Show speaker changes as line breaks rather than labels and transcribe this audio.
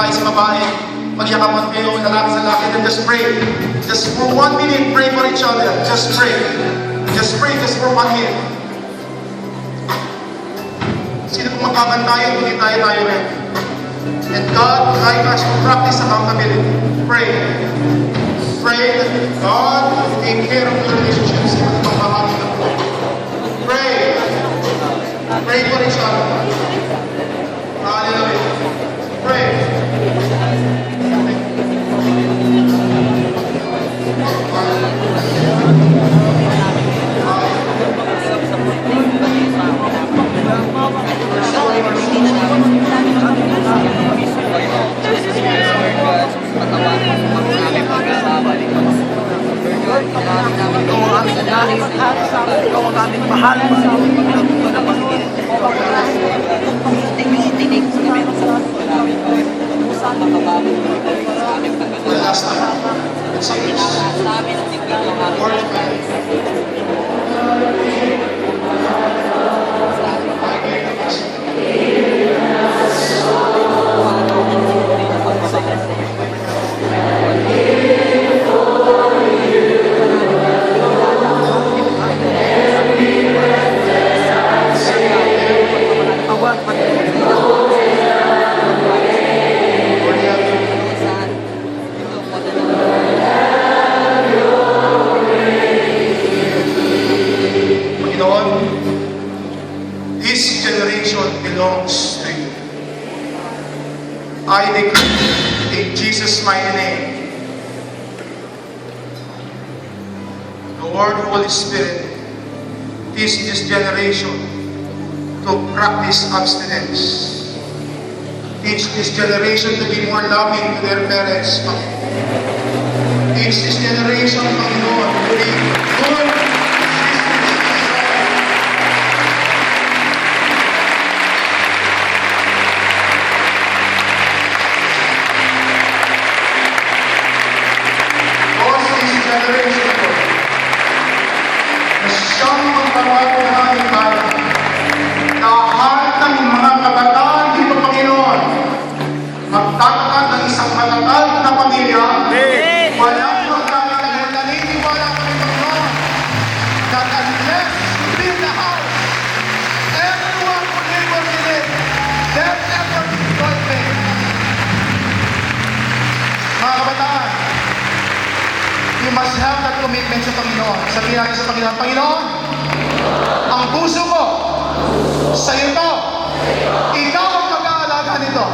babae sa babae, magyakapan kayo, lalaki sa lalaki, then just pray. Just for 1 minute, pray for each other. Just pray. Just pray, just for 1 minute. Sino kung magkakantayan, hindi tayo rin. And God would like us to practice accountability. Pray. Pray that God will take care of your relationships sa mga bahagi ng buhay. Pray. Pray for each other. Hallelujah. Pray.
Ikaw ang aming mahal.
The last time. Let's say this. Word of God. This generation belongs to you. I decree in Jesus' mighty name, Lord, Holy Spirit, teach this generation to practice abstinence. Teach this generation to be more loving to their parents. Teach this generation, Panginoon, to be good. Siyang magpapatunayan tayo na lahat ng mga kabataan dito, Panginoon, magtatakan ng isang matatag na pamilya, walang magkakaroon, naniniwala kami, Panginoon, that unless you build the house, everyone who labor in it, their effort is not made. Mga kabataan, you must have that commitment sa Panginoon. Sabihin natin sa Panginoon, Panginoon, ang puso ko sa iyo to. Ikaw ang mag-aalaga nito.